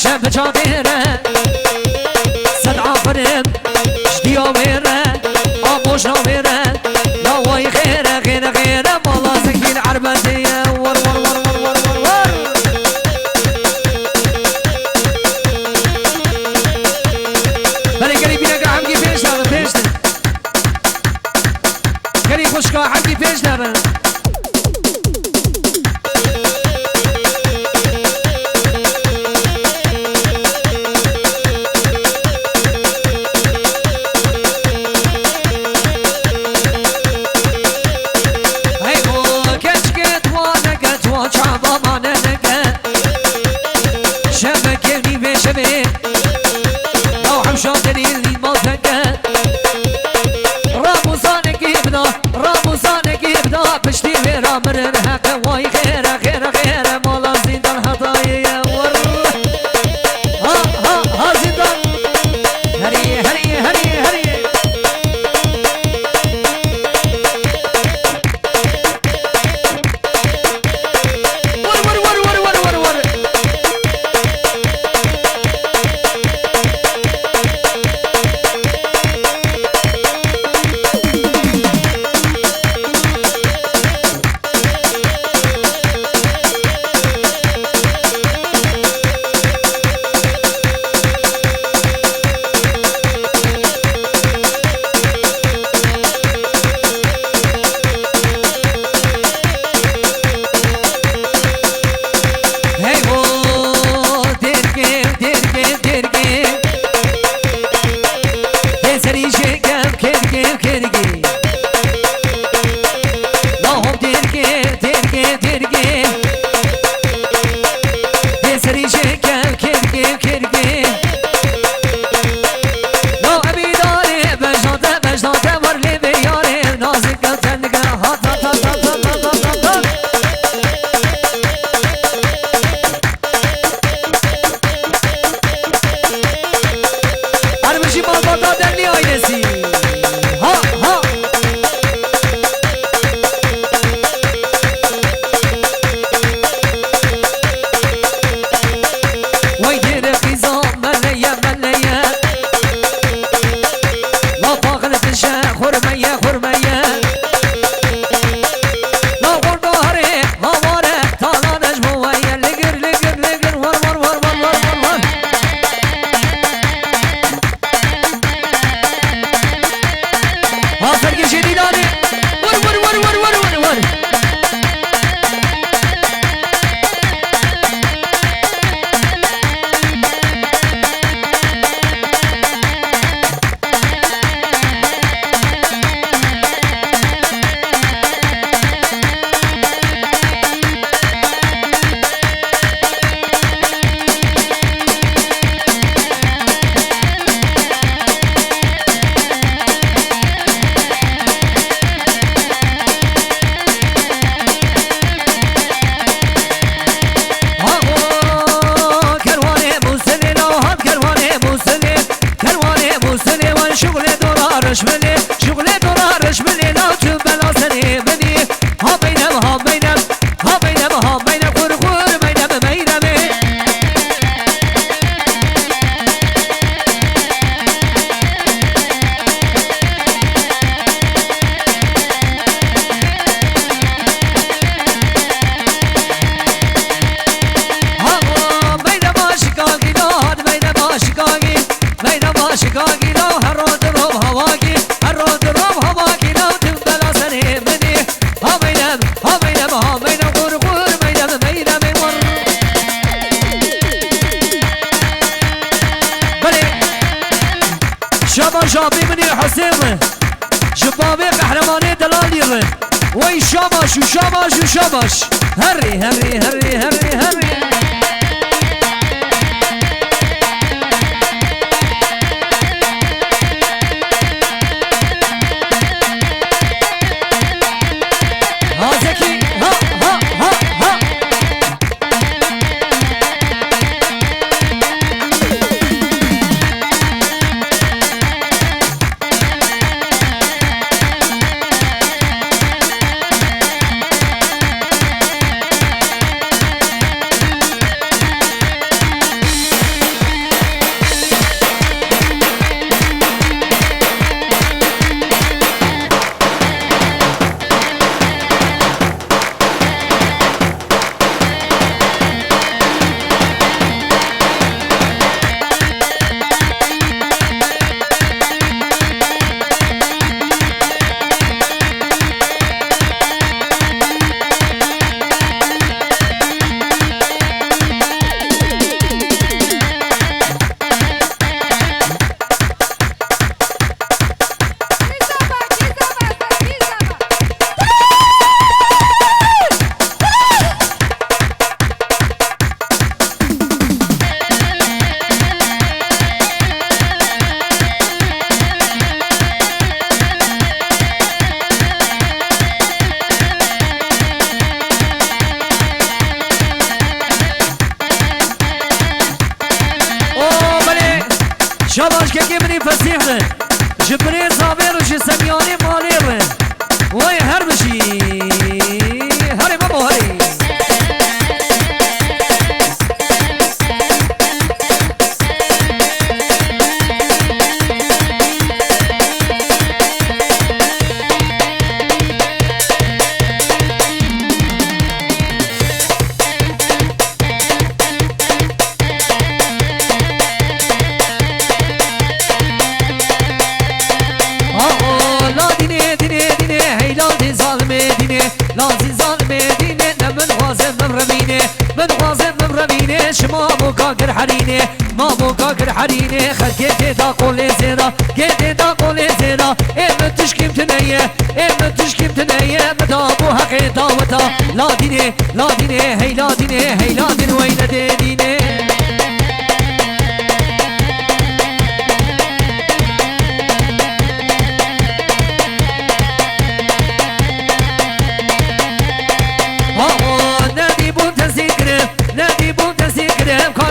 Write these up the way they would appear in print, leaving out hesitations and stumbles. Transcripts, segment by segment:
شب جادره صد عفرم جديا ويره آموش نويره لا واي خيره غيره غيره مالا زكين عربتيه ور ور ور ور ور ور ور بله قريبين اقرا حمقي فيش دارن فيش دارن قريب خشكا حمقي فيش دارن مرن حق واي خيره خيره خيره مولا زندان هدايا ور ها ها ها زندان هري هري هري هري ور ور ور ور ور ور ور شابي مني حسين شبابي قهرماني دلالي وي شاباش وشاباش وشاباش هري هري هري هري هري شاباش كي مني فسيحنا جبري صابر وجي سمياني مالير وي هربشي هري بابا هري ما بو كاكر حريني ما بو كاكر حريني خل كيتي دا قولي زيرا كيتي دا قولي زيرا ايه من تشكيم تنية ايه من تشكيم تنية مدابو حقي داوتا لا ديني لا ديني هي لا ديني هي لا دين وين ديني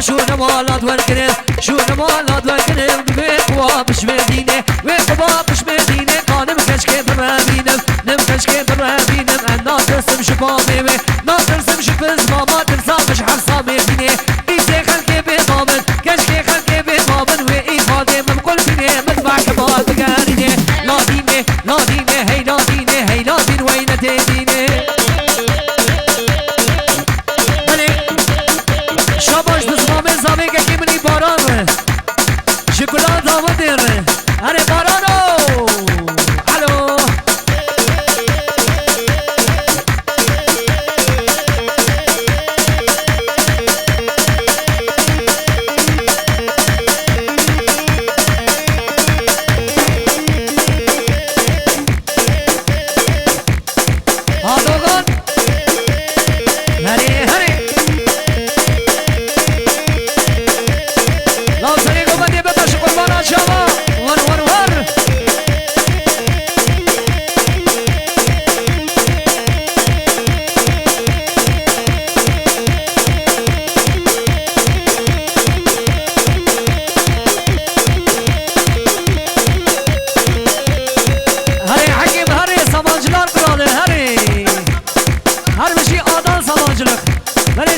شو نمالات ورقنه شو نمالات ورقنه بقوا مش مدينه بقوا مش مدينه كانم كشكي برابينم نم كشكي برابينم انا ترسم شبابي ما ترسم شبز ماما ترسم مش حرصه مدينه ايتي خلقي بضامن كشكي خلقي بضامن وايفادي من كل فيني مدفع كبار بقارينه لا دينه لا دينه هي لا دينه هي لا دين وين تدينه شاباش بزمامه زمه که منی باران شکلات آمدیر اره بارانو الو آدوگان هری هری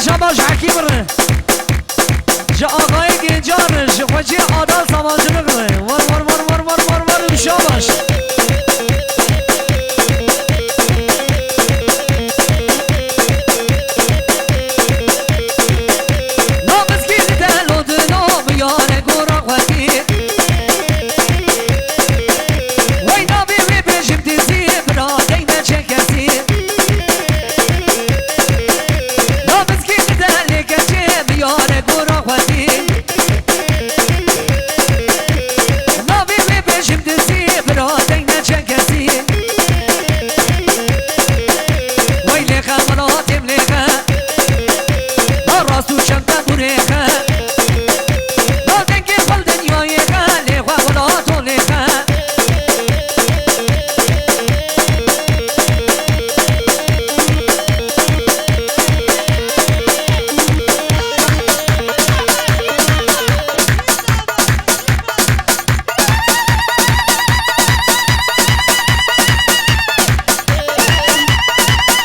شاباش حكيم جا آقای گنجار خوشی آدال سامانجلق ور ور ور ور ور ور ور شاباش نامز کی دلو دلو یاره گورا خوکی وی نامی وی بشم تیزی برا دینه چه کسی یاره گورا خوادی ناوی بی بشم دزی برادی نچه کسی وی لیخه مناتیم لیخه راستو چمتن بوریخه